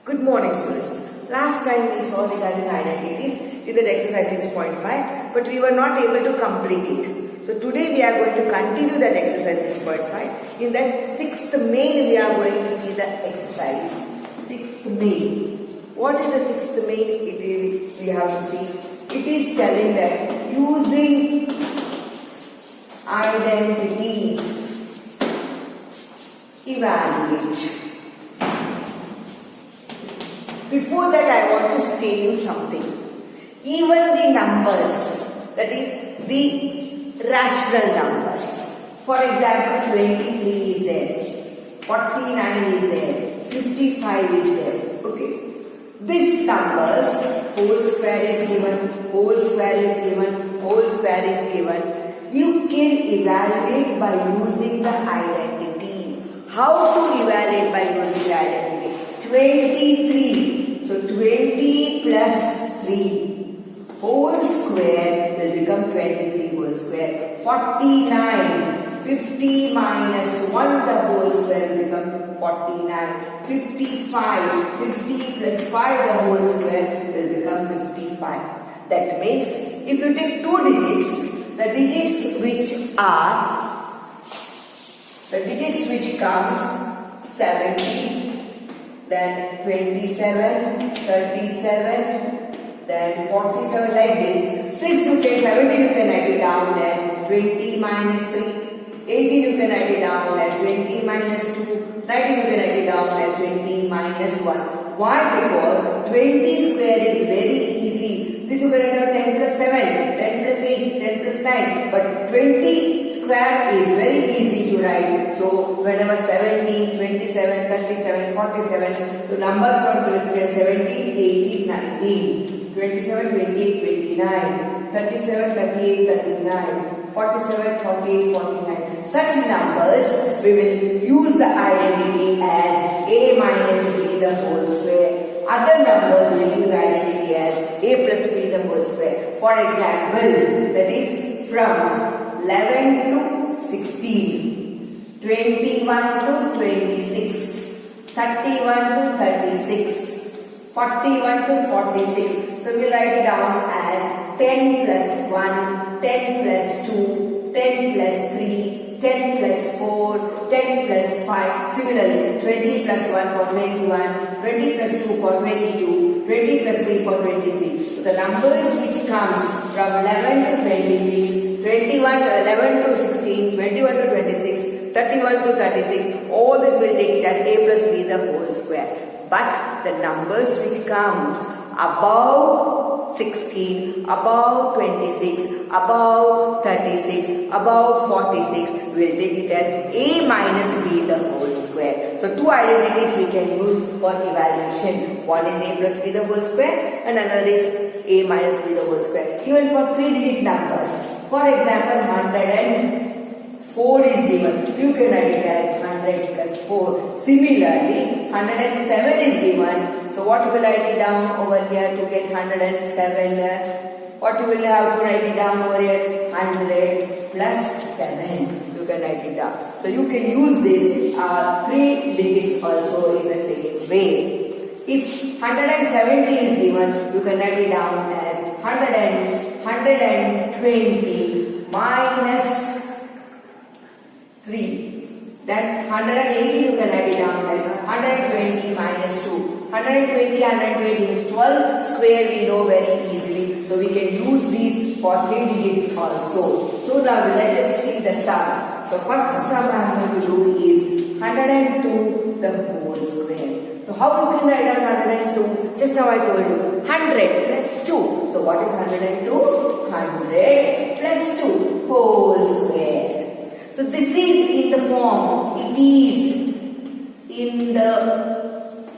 Good morning, students. Last time we saw regarding identities in that exercise 6.5, but we were not able to complete it. So today we are going to continue that exercise 6.5. In that 6th main we are going to see the exercise 6th main. What is the 6th main? We have to see. It is telling that using identities evaluate. Before that, I want to say you something. Even the numbers, that is the rational numbers. For example, 23 is there, 49 is there, 55 is there. Okay. These numbers, whole square is given, whole square is given, whole square is given. You can evaluate by using the identity. How to evaluate by using the identity? 23. So 20 plus 3 whole square will become 23 whole square. 49. 50 minus 1 the whole square will become 49. 55. 50 plus 5 the whole square will become 55. That means if you take two digits, the digits which comes 70, then 27, 37, then 47, like this. This you can 17 you can write it down as 20 minus 3, 18 you can write it down as 20 minus 2, 19 you can write it down as 20 minus 1. Why? Because 20 square is very easy. This you can write down 10 plus 7, 10 plus 8, 10 plus 9. But 20 square is very easy to write. So whenever 17, 27, 37, 47, so numbers from 17, 18, 19, 27, 28, 29, 37, 38, 39, 47, 48, 49. Such numbers we will use the identity as a minus b the whole square. Other numbers we will use the identity as a plus b the whole square. For example, that is from 11 to 16, 21 to 26, 31 to 36, 41 to 46. So we will write it down as 10 plus 1, 10 plus 2, 10 plus 3, 10 plus 4, 10 plus 5. Similarly, 20 plus 1 for 21, 20 plus 2 for 22, 20 plus 3 for 23. So the numbers which comes from 11 to 26, 21 to 11 to 16, 21 to 26, 31 to 36, all this will take it as a plus b the whole square. But the numbers which comes above 16, above 26, above 36, above 46, we will take it as a minus b the whole square. So two identities we can use for evaluation. One is a plus b the whole square and another is a minus b the whole square. Even for 3-digit numbers. For example, 104 is given. You can write it as 100 plus 4. Similarly, 107 is given. So what you will write it down over here to get 107? What you will have to write it down over here? 100 plus 7. You can write it down. So you can use this 3 digits also in the same way. If 170 is given, you can write it down as 120 minus 3. Then 180 you can write it down as 120 minus 2. 120 is 12 square we know very easily. So we can use these for 3 digits also. So now let us see the sum. So first sum I am going to do is 102 the whole square. So how you can write down 102? Just now I told you 100 plus 2. So what is 102? 100 plus 2 whole square. So this is in the form. It is in the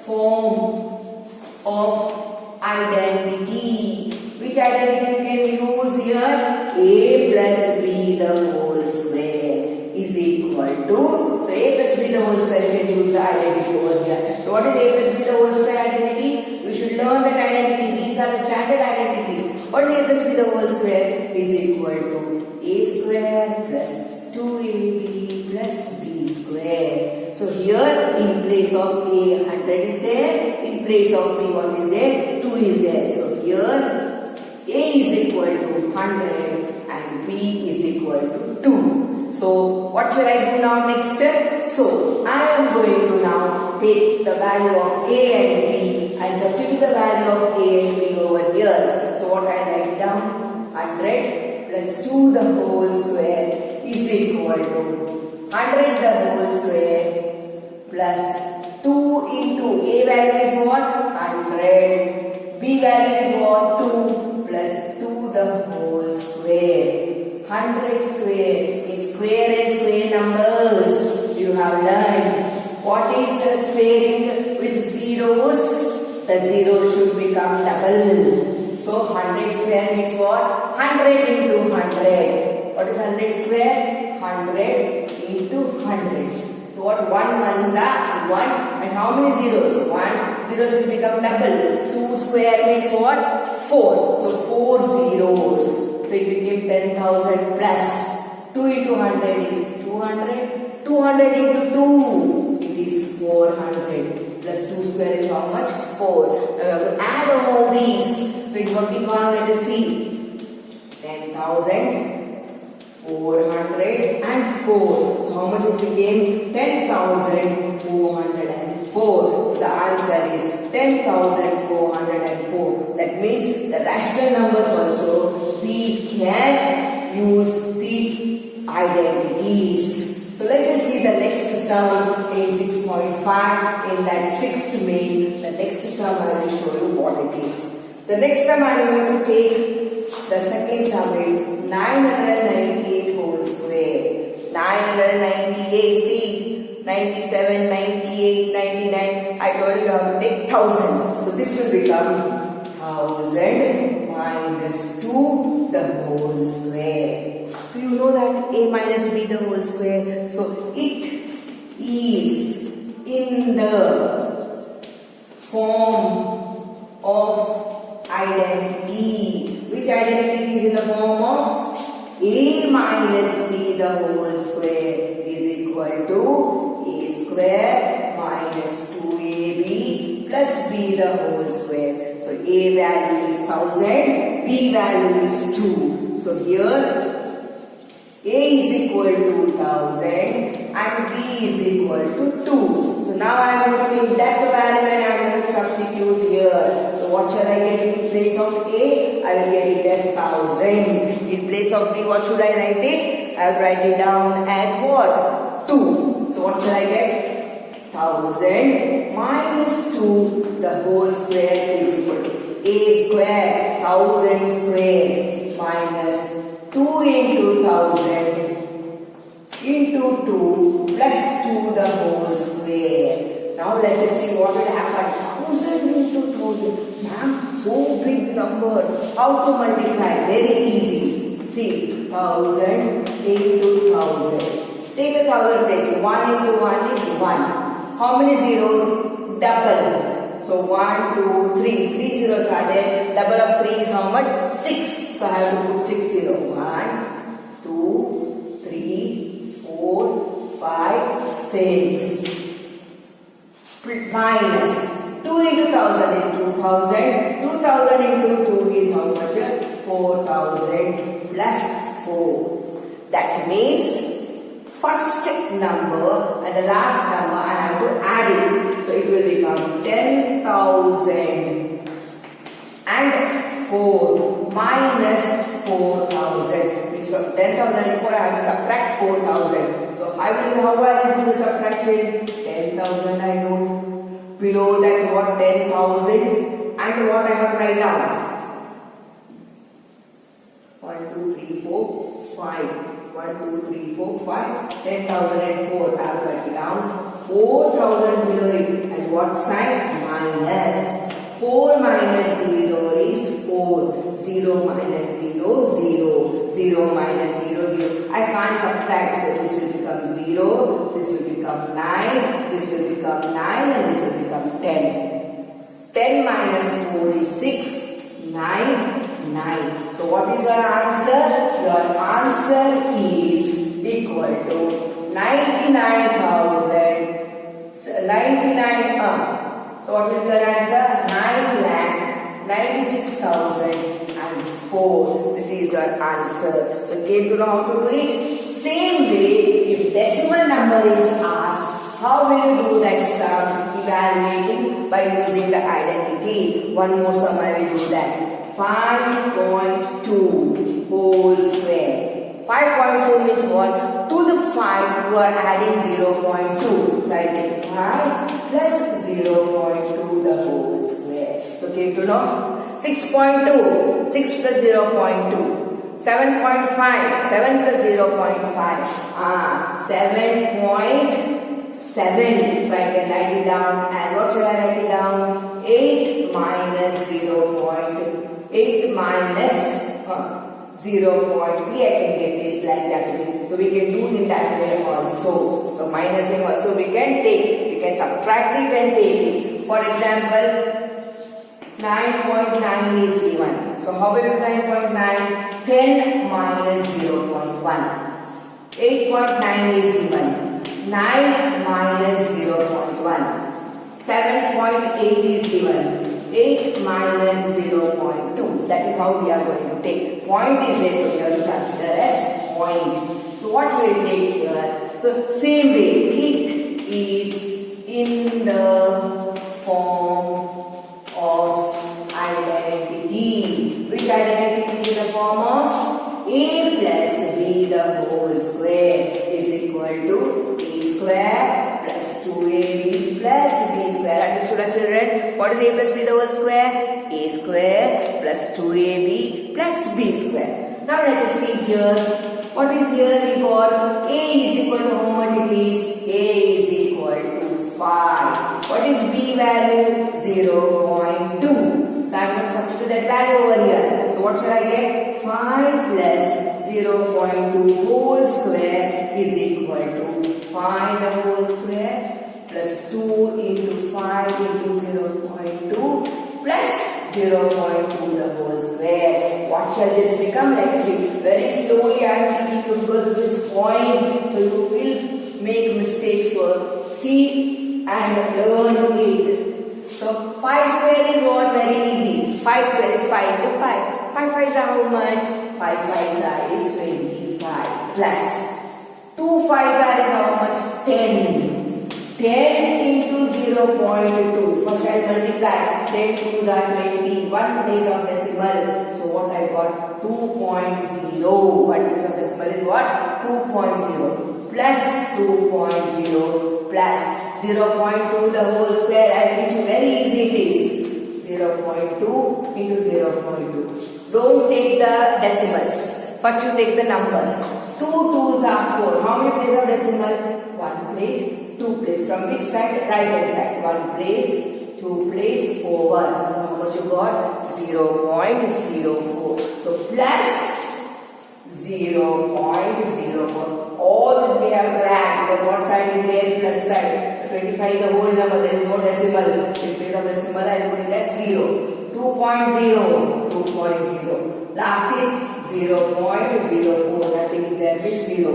form of identity. Which identity you can use here? A plus b the whole square is equal to. So a plus b the whole square you can use the identity over here. So what is a plus b the whole square identity? You should learn that identity. These are the standard identities. What is a plus b the whole square? Is equal to a square plus 2ab plus b square. So here in place of A 100 is there, in place of B what is there? 2 is there. So here A is equal to 100 and B is equal to 2. So what shall I do now next? So I am going to now take the value of A and B and substitute the value of A and B over here. So what I write down? 100 plus 2 the whole square is equal to 100 the whole square plus 2 into A value is what? 100. B value is what? 2 plus 2 the whole square. 100 square is square and square numbers. You have learned. What is the squaring with zeros? The zeros should become double. So 100 square means what? 100 into 100. What is 100 square? 100 into 100. So what 1 ones are 1 and how many zeros? 1. Zeros will become double. 2 square means what? 4. So 4 zeros. So it became 10,000 plus 2 into 100 is 200. 200 into 2 it is 400 plus 2 square is how much? 4. Now we have to add all these. So it's working on, let us see. 10,404. So how much it became? 10,404. The answer is 10,404. That means the rational numbers also we can use the identities. So let us see the next sum in 6.5 in that 6th main. The next sum I will show you what it is. The next sum I am going to take, the second sum is 998 whole square. 998, see, 97, 98, 99. I told you have to take 1000. So this will become 1000 minus 2 the whole square. So you know that A minus B the whole square. So it is in the form of identity. Which identity is in the form of A minus B the whole square is equal to A square minus 2AB plus B the whole square. So A value is 1000, B value is 2. So here A is equal to 1000 and B is equal to 2. So now I am going to take that value and I am going to substitute here. So what shall I get in place of A? I will get it as 1000. In place of B, what should I write it? I will write it down as what? 2. So what shall I get? 1000 minus 2 the whole square is equal to A square 1000 square minus 2 into 1000 into 2 plus 2 the whole square. Now let us see what will happen. 1000 into 1000. Ma'am, so big number. How to multiply? Very easy. See, 1000 into 1000. Take the 1000 place. 1 into 1 is 1. How many zeros? Double. So 1, 2, 3. 3 zeros are there. Double of 3 is how much? 6. So I have to put 6 zeros. 1, 2, 3, 4, 5, 6. Minus 2 into 1000 is 2000. 2000 into 2 is how much? 4000 plus 4. That means first number and the last number I have to add it. So it will become 10,000 and 4 minus 4,000. Which from 10,004 I have to subtract 4,000. So how I will do the subtraction? 10,000 I know. Below that what? 10,000 and what I have to write down? 1, 2, 3, 4, 5. 1, 2, 3, 4, 5. 10,004. I have to write it down. 4,000 below it. And what sign? Minus. 4 minus 0 is 4. 0 minus 0, 0. 0 minus 0, 0. I can't subtract. So this will become 0. This will become 9. This will become 9. And this will become 10. 10 minus 4 is 6. 9. 9. So what is your answer? Your answer is equal to 99,000 99. So what will be your answer? 9,96,004. This is your answer. So came to know how to do it. Same way, if decimal number is asked, how will you do that sum? Evaluating by using the identity. One more sum I will do that. 5.2 whole square. 5.2 means what? To the 5 you are adding 0.2. So I take 5 plus 0.2 the whole square. So came to know? 6.2. 6 plus 0.2. 7.5. 7 plus 0.5. 7.7. So I can write it down as what shall I write it down? 8 minus 0.8 minus 0.3. I can get this like that way. So we can do it that way also. So minusing also we can take. We can subtract it and take it. For example, 9.9 is given. So how will you 9.9? 10 minus 0.1. 8.9 is given. 9 minus 0.1. 7.8 is given. 8 minus 0.2. That is how we are going to take. Point is there, so we have to consider as point. So what we will take here? So same way, it is in the form of identity. Which identity is in the form of? A plus B the whole square is equal to A square plus 2AB plus B square. Understood, children? What is A plus B the whole square? A square plus 2AB plus B square. Now let us see here. What is here? We got A is equal to how much it is? A is equal to 5. What is B value? 0.2. So I am going to substitute that value over here. So what shall I get? 5 plus 0.2 whole square is equal to 5 the whole square plus 2 into 5 into 0.2 plus 0.2 the whole square. What shall this become? Let us see. Very slowly I am teaching you because this is point. So you will make mistakes. So see and learn it. So 5 square is what? Very easy. 5 square is 5 into 5. 5 5s are how much? 5 5s are is 25 plus 2 5s are is how much? 10. 10 into 0.2. First I multiply. 10 2s are 20. 1 place of decimal. So what I got? 2.0. 1 place of decimal is what? 2.0 plus 2.0 plus 0.2 the whole square. I will teach you very easy it is. 0.2 into 0.2. Don't take the decimals. First you take the numbers. 2 2s are 4. How many places of decimal? 1 place, 2 place. From which side? Right hand side. 1 place, 2 place, over. So how much you got? 0.04. So plus 0.04. All this we have to add because what side is there? Plus side. 25 is a whole number. There is no decimal. In place of decimal, I put it as 0. 2.0. 2.0. Last is 0.04. Nothing is there with 0.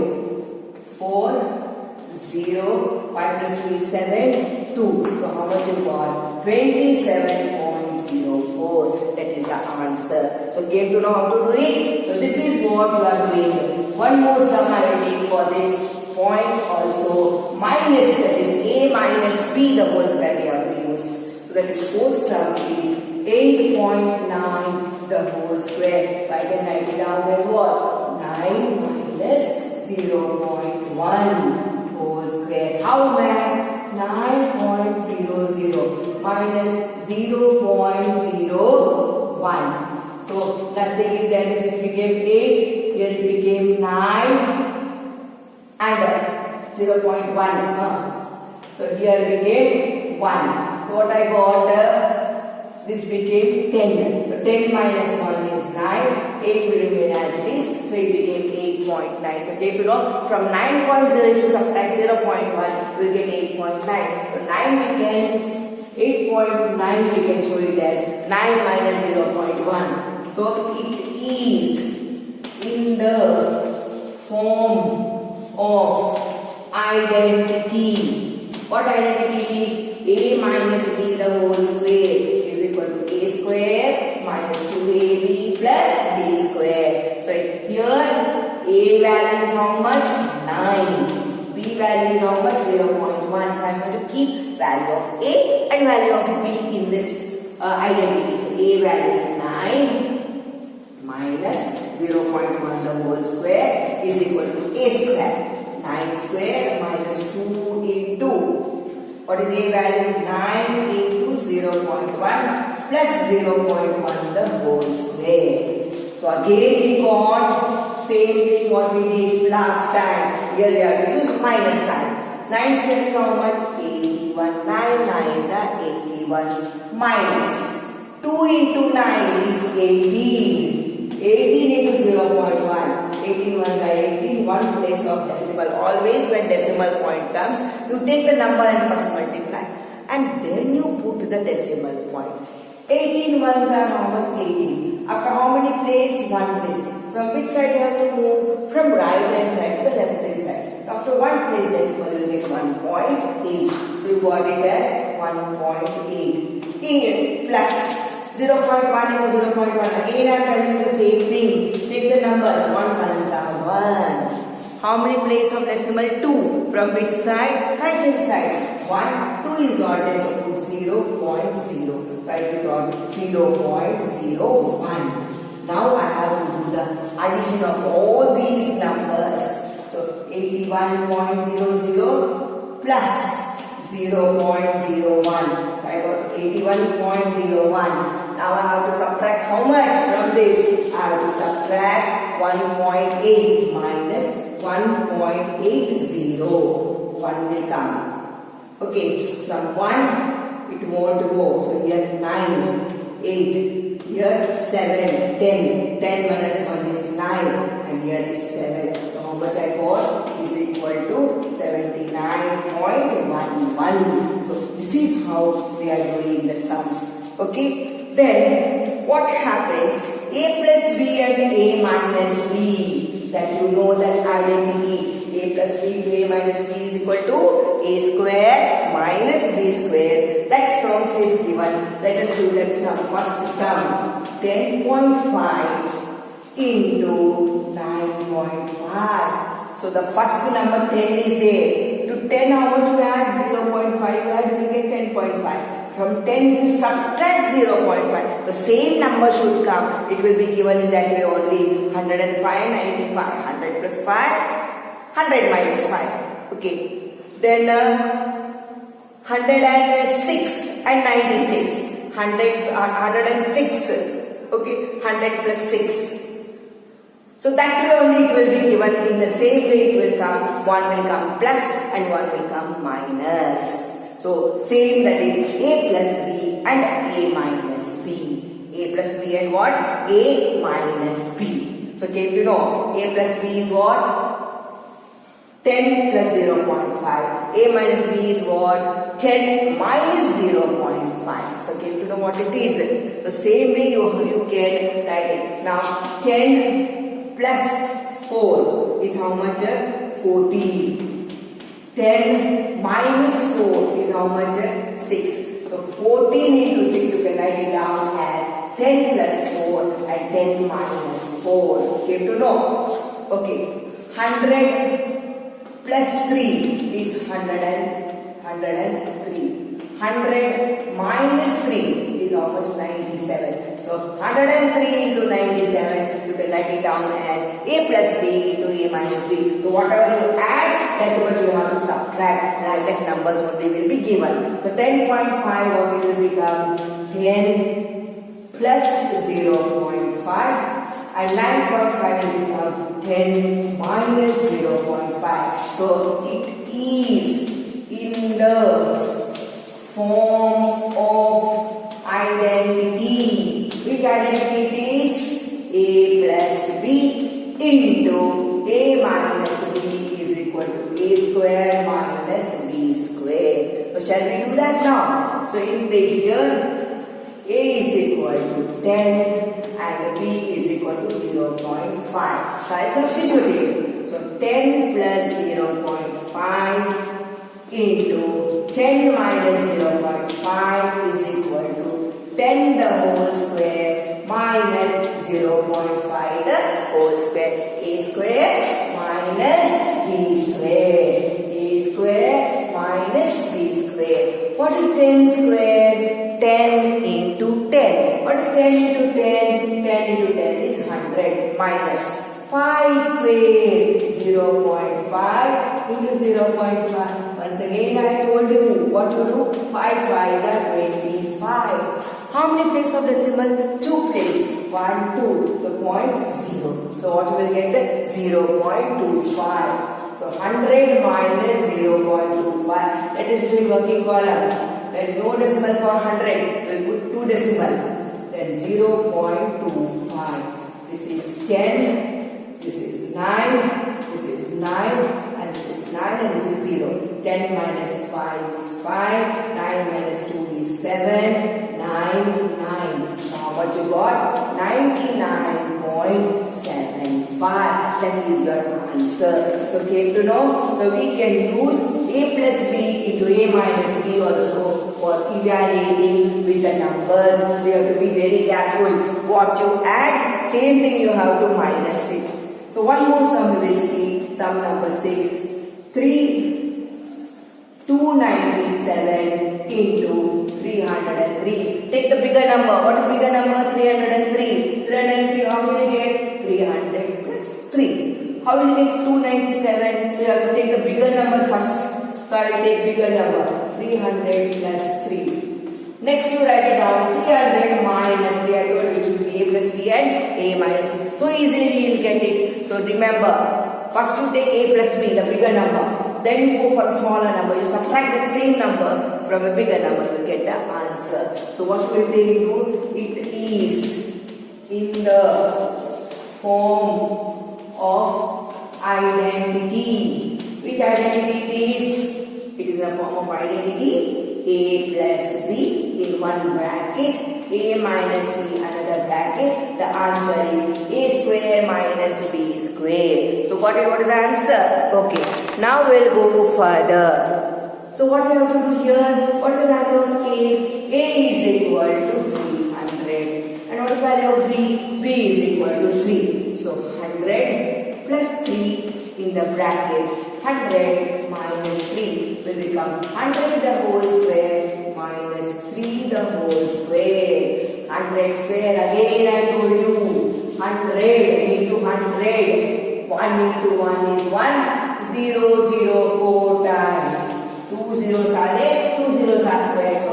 4, 0. 5 plus 2 is 7. 2. So how much you got? 27.04. That is the answer. So came to know how to do it. So this is what you are doing. One more sum I will take for this point also. Minus, that is A minus B the whole square we have to use. So that is whole sum is 8.9 the whole square. So I can write it down as what? 9 minus 0.1 whole square. How man? 9.00 minus 0.01. So nothing is there. It became 8. Here it became 9 and 0.1. So here it became 1. So what I got? This became 10. So 10 minus 1 is 9. 8 will remain as it is. So it became 8.9. So take below from 9.0 if you subtract 0.1, we will get 8.9. So 9 we can 8.9 we can show it as 9 minus 0.1. So it is in the form of identity. What identity is? A minus B the whole square is equal to A square minus 2AB plus B square. So here A value is how much? 9. B value is how much? 0.1. So I am going to keep value of A and value of B in this identity. So A value is 9 minus 0.1 the whole square is equal to A square. 9 square minus 2 into, what is A value? 9 into 0.1 plus 0.1 the whole square. So again we got same thing what we did last time. Here we have to use minus sign. 9 square is how much? 81. 9 nines are 81 minus 2 into 9 is 18. 18 into 0.1. 18 ones are 18. One place of decimal. Always when decimal point comes, you take the number and first multiply. And then you put the decimal point. 18 ones are how much? 18. After how many places? One place. From which side you have to move? From right hand side to the left hand side. So after one place decimal you get 1.8. So you got it as 1.8. In plus 0.1 into 0.1. Again I am telling you the same thing. Take the numbers. 1 ones are 1. How many places of decimal? 2. From which side? Right hand side. 1. 2 is not there. So put 0.0. So I got 0.01. Now I have to do the addition of all these numbers. So 81.00 plus 0.01. So I got 81.01. Now I have to subtract how much from this? I have to subtract 1.8 minus 1.80. 1 will come. Okay, from 1 it won't go. So here 9, 8, here 7, 10. 10 minus 1 is 9 and here is 7. So how much I got is equal to 79.11. So this is how we are doing the sums. Okay. Then what happens? A plus B and A minus B. That you know that identity. A plus B to A minus B is equal to A square minus B square. That sum is given. Let us do that sum. First sum. 10.5 into 9.5. So the first number 10 is there. To 10 how much you add? 0.5 you add, you get 10.5. From 10 you subtract 0.5. The same number should come. It will be given in that way only. 105, 95. 100 plus 5. 100 minus 5. Okay. Then 106 and 96. 106. Okay. 100 plus 6. So that way only it will be given. In the same way it will come. One will come plus and one will come minus. So same, that is A plus B and A minus B. A plus B and what? A minus B. So came to know A plus B is what? 10 plus 0.5. A minus B is what? 10 minus 0.5. So came to know what it is. So same way you can write it. Now 10 plus 4 is how much? 14. 10 minus 4 is how much? 6. So 14 into 6 you can write it down as 10 plus 4 and 10 minus 4. Came to know? Okay. 100 plus 3 is 103. 100 minus 3 is almost 97. So 103 into 97 you can write it down as A plus B into A minus B. So whatever you add, that much you have to subtract. Like that numbers only will be given. So 10.5 what it will become? 10 plus 0.5 and 9.5 will become 10 minus 0.5. So it is in the form of identity. Which identity it is? A plus B into A minus B is equal to A square minus B square. So shall we do that now? So in the here A is equal to 10 and B is equal to 0.5. So I substitute it. So 10 plus 0.5 into 10 minus 0.5 is equal to 10 the whole square minus 0.5 the whole square. A square minus B square. A square minus B square. What is 10 square? 10 into 10. What is 10 into 10? 10 into 10 is 100 minus 5 square. 0.5 into 0.5. Once again I told you what to do. 5 5s are 25. How many places of decimal? 2 places. 1, 2. So 0.0. So what we will get? 0.25. So 100 minus 0.25. Let us do in working column. There is no decimal for 100. We will put 2 decimal. Then 0.25. This is 10. This is 9. This is 9. And this is 9. And this is 0. 10 minus 5 is 5. 9 minus 2 is 7. 9. So how much you got? 99.75. That is your answer. So came to know. So we can use A plus B into A minus B also for evaluating with the numbers. We have to be very careful. What you add, same thing you have to minus it. So one more sum we will see. Sum number 6. 297 into 303. Take the bigger number. What is bigger number? 303. 303, how will you get? 300 plus 3. How will you get 297? So you have to take the bigger number first. So I will take bigger number. 300 plus 3. Next you write it down. 300 minus 3. I told you it should be A plus B and A minus B. So easily we will get it. So remember, first you take A plus B, the bigger number. Then you go for the smaller number. You subtract that same number from a bigger number. You will get the answer. So what will they do? It is in the form of identity. Which identity it is? It is a form of identity. A plus B in one bracket. A minus B another bracket. The answer is A square minus B square. So what is the answer? Okay. Now we'll go further. So what we have to do here? What is the value of A? A is equal to 300. And what is the value of B? B is equal to 3. So 100 plus 3 in the bracket. 100 minus 3 will become 100 the whole square minus 3 the whole square. 100 square again I told you. 100 into 100. 1 into 1 is 1. 0, 0, 4 times. 2 zeros are there. 2 zeros are squared. So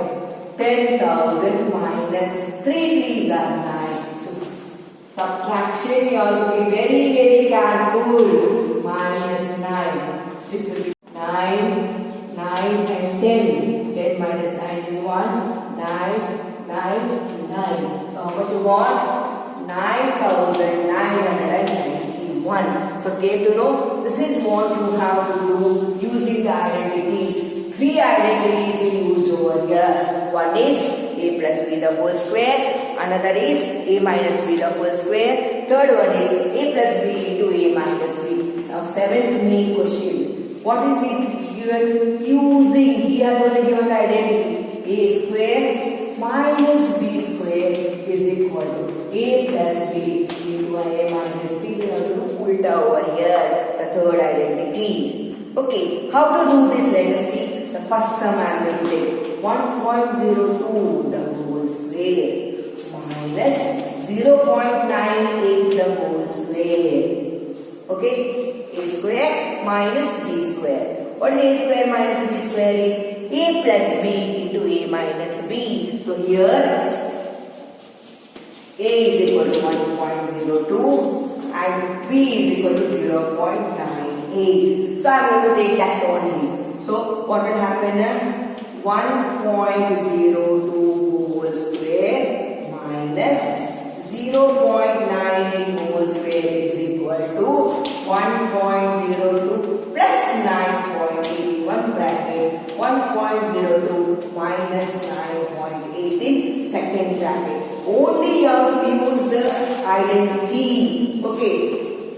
10,000 minus 3 3s are 9. So subtraction you have to be very, very careful. Minus 9. This will be 9, 9 and 10. 10 minus 9 is 1. 9, 9, 9. So how much you want? 9,991. So came to know this is what you have to do using the identities. 3 identities you used over here. One is A plus B the whole square. Another is A minus B the whole square. Third one is A plus B into A minus B. Now 7th main question. What is it you are using? He has only given the identity. A square minus B square is equal to A plus B into A minus B. So you have to put it over here. The third identity. Okay. How to do this? Let us see. The first sum I will take. 1.02 the whole square minus 0.98 the whole square. Okay, A square minus B square. What is A square minus B square is? A plus B into A minus B. So here A is equal to 1.02 and B is equal to 0.98. So I am going to take that only. So what will happen? 1.02 whole square minus 0.98 whole square is equal to 1.02 plus 9.81 bracket. 1.02 minus 9.8 in second bracket. Only you have to use the identity. Okay.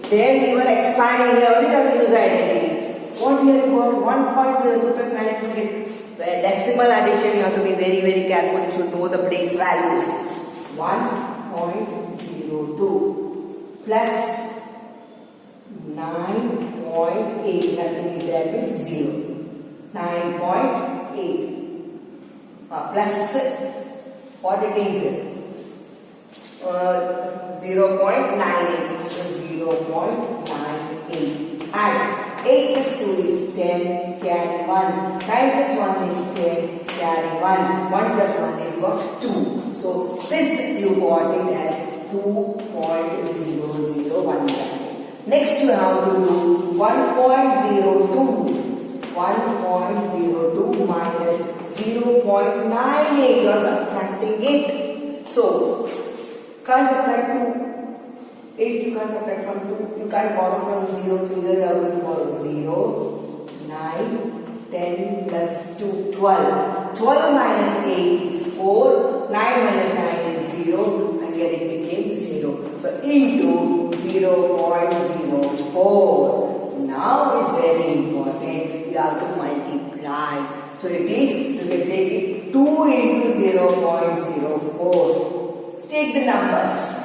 There we were expanding. We only have to use identity. What here you got? 1.02 plus 9.8. Where decimal addition, you have to be very, very careful. You should know the place values. 1.02 plus 9.8. Nothing is there, means 0. 9.8 plus what it is? 0.98. 0.98. Add 8 plus 2 is 10, carry 1. 9 plus 1 is 10, carry 1. 1 plus 1 is what? 2. So this you got it as 2.001. Next you have to do 1.02. 1.02 minus 0.98. You are subtracting it. So can't subtract 2. 8 you can subtract from 2. You can't borrow from 0. So either you are going to borrow 0, 9, 10 plus 2, 12. 12 minus 8 is 4. 9 minus 9 is 0. And here it became 0. So into 0.04. Now is very important. You have to multiply. So it is, you can take it 2 into 0.04. Take the numbers.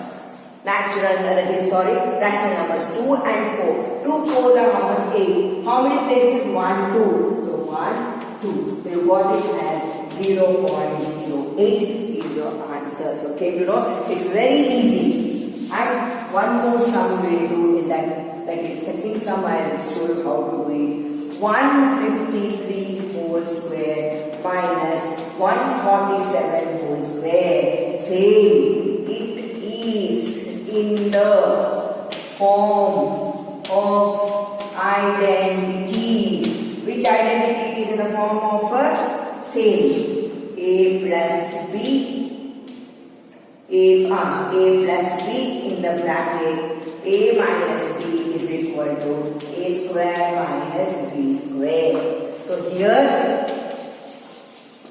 Rational numbers 2 and 4. 2 4 are how much? 8. How many places? 1, 2. So 1, 2. So you got it as 0.08 is your answers. Okay, you know, it's very easy. And one more sum we do in that is second sum. I will show you how to do it. 153 whole square minus 147 whole square. Same. It is in the form of identity. Which identity is in the form of a same? A plus B. A plus B in the bracket. A minus B is equal to A square minus B square. So here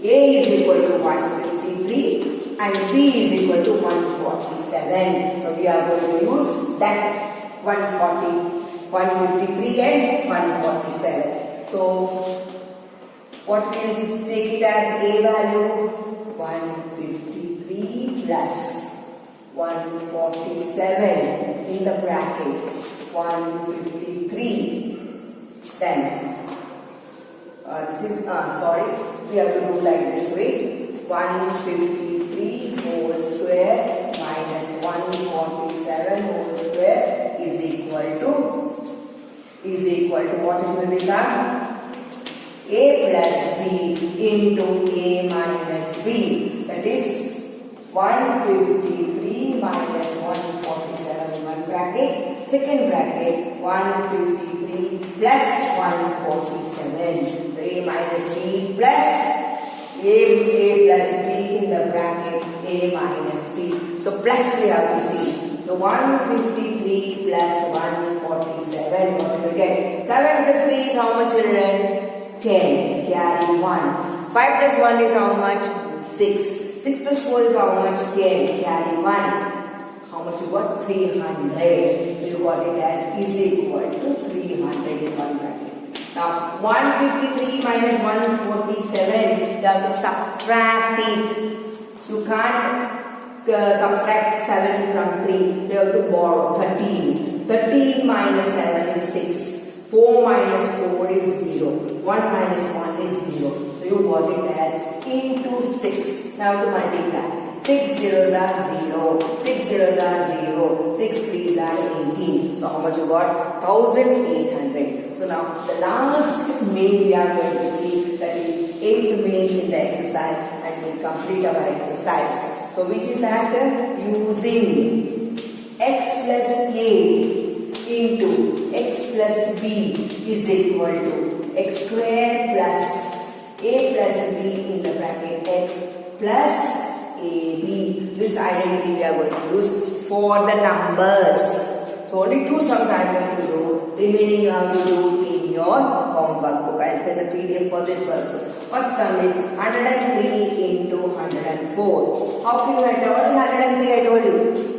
A is equal to 153 and B is equal to 147. So we are going to use that 153 and 147. So what can you take it as A value? 153 plus 147 in the bracket. 153. Then we have to do like this way. 153 whole square minus 147 whole square is equal to what it will become? A plus B into A minus B. That is 153 minus 147 in one bracket. Second bracket 153 plus 147. So A minus B plus A plus B in the bracket A minus B. So plus we have to see. So 153 plus 147. What do you get? 7 plus 3 is how much, children? 10. Carry 1. 5 plus 1 is how much? 6. 6 plus 4 is how much? 10. Carry 1. How much you got? 300. So you got it as is equal to 300 in one bracket. Now 153 minus 147, you have to subtract it. You can't subtract 7 from 3. You have to borrow 13. 13 minus 7 is 6. 4 minus 4 is 0. 1 minus 1 is 0. So you got it as into 6. Now to multiply. 6 zeros are 0. 6 zeros are 0. 6 threes are 18. So how much you got? 1800. So now the last main we are going to see, that is 8th main in the exercise, and we will complete our exercise. So which is that? Using x plus a into x plus b is equal to x square plus a plus b in the bracket x plus ab. This identity we are going to use for the numbers. So only 2 sums I am going to do. Remaining you have to do in your homework book. I will send the PDF for this also. First sum is 103 into 104. How can you write? What is 103? I told you.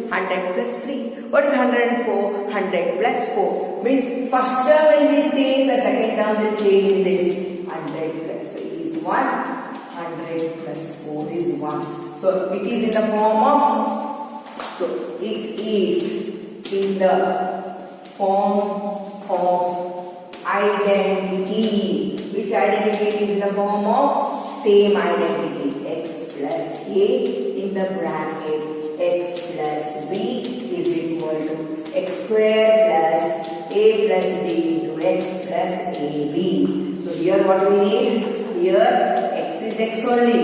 100 plus 3. What is 104? 100 plus 4. Means first term will be same, the second term will change in this. 100 plus 3 is 1. 100 plus 4 is 1. So it is in the form of, so it is in the form of identity. Which identity is in the form of? Same identity. X plus A in the bracket. X plus B is equal to x square plus A plus B into x plus AB. So here what we need? Here x is x only.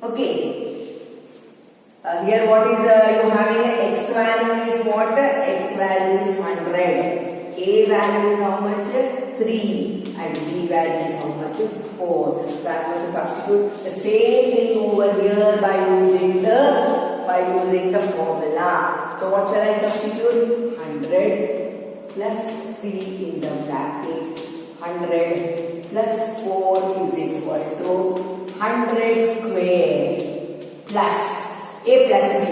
Okay. Here what is you having x value is what? X value is 100. A value is how much? 3. And B value is how much? 4. So I am going to substitute the same thing over here by using the formula. So what shall I substitute? 100 plus 3 in the bracket. 100 plus 4 is equal to 100 square plus A plus B.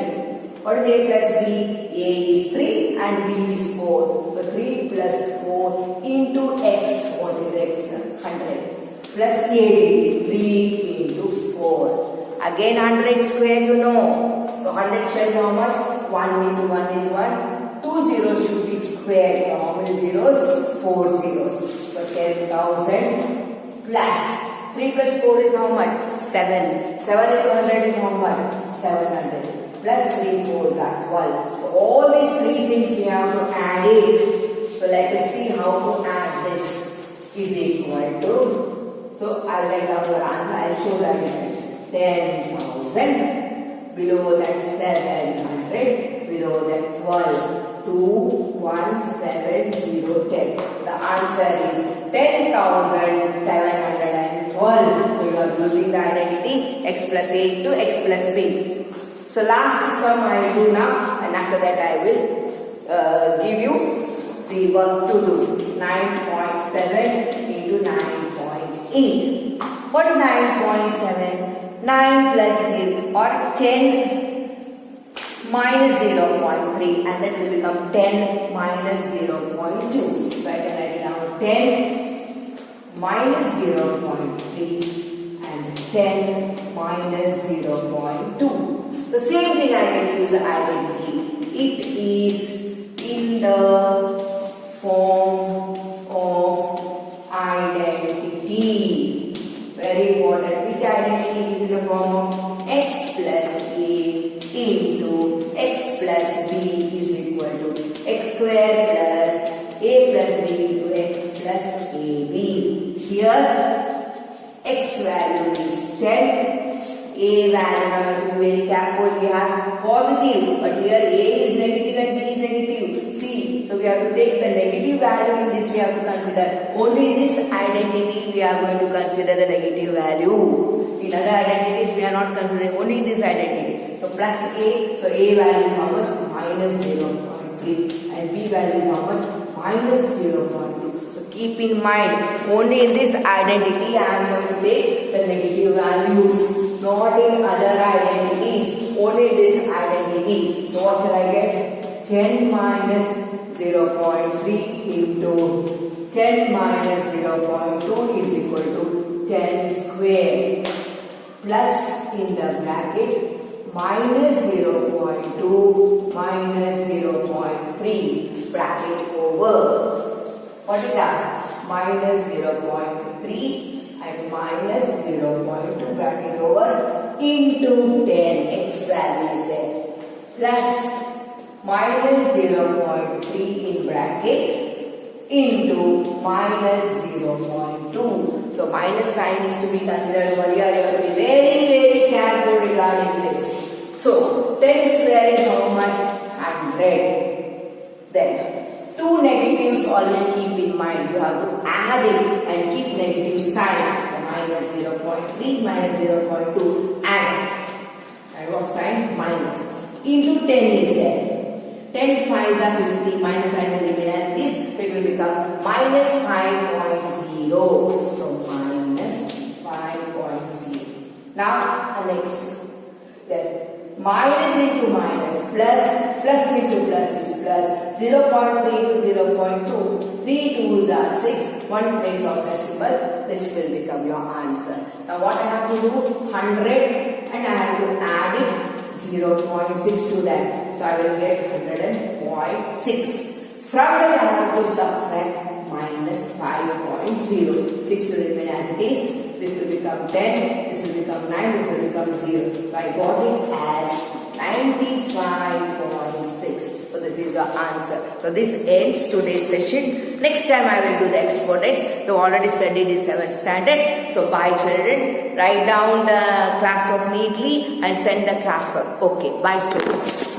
What is A plus B? A is 3 and B is 4. So 3 plus 4 into x. What is x? 100. Plus AB. 3 into 4. Again 100 square you know. So 100 square is how much? 1 into 1 is 1. 2 zeros should be squared. So how many zeros? 4 zeros. So 10,000 plus 3 plus 4 is how much? 7. 7 into 100 is how much? 700. Plus 3 4s are 12. So all these three things we have to add it. So let us see how to add this. Is equal to. So I will write down your answer. I will show the addition. 10,000. Below that 700. Below that 12. 2 1 7 0 10. The answer is 10,712. So you are using the identity x plus A into x plus B. So last sum I will do now, and after that I will give you the work to do. 9.7 into 9.8. What is 9.7? 9 plus 0 or 10 minus 0.3, and that will become 10 minus 0.2. So I can write it down 10 minus 0.3 and 10 minus 0.2. So same thing I can use the identity. It is in the form of identity. Very important. Which identity is in the form of x plus A into x plus B is equal to x square plus A plus B into x plus AB. Here x value is 10. A value, now you have to be very careful, we have positive, but here A is negative and B is negative. See, so we have to take the negative value in this, we have to consider. Only in this identity we are going to consider the negative value. In other identities we are not considering, only in this identity. So plus A, so A value is how much? Minus 0.3 and B value is how much? Minus 0.2. So keep in mind, only in this identity I am going to take the negative values. Not in other identities, only this identity. So what shall I get? 10 minus 0.3 into 10 minus 0.2 is equal to 10 square plus in the bracket minus 0.2 minus 0.3 bracket over. What is that? Minus 0.3 and minus 0.2 bracket over into 10, x value is there, plus minus 0.3 in bracket into minus 0.2. So minus sign is to be considered over here. You have to be very, very careful regarding this. So 10 square is how much? 100. Then two negatives always keep in mind. You have to add it and keep negative sign. So minus 0.3 minus 0.2 and what sign? Minus. Into 10 is there. 10 5s are 50. Minus sign will remain as this. It will become minus 5.0. So minus 5.0. Now the next. Then minus into minus plus into plus is plus 0.3 to 0.2. 3 2s are 6. one place of decimal, this will become your answer. Now what I have to do? 100 and I have to add it 0.6 to that. So I will get 100.6. From that I have to subtract minus 5.0. 6 will remain as it is. This will become 10. This will become 9. This will become 0. So I got it as 95.6. So this is the answer. So this ends today's session. Next time I will do the exponents. You already studied in 7th standard. So bye children. Write down the classwork neatly and send the classwork. Okay. Bye students.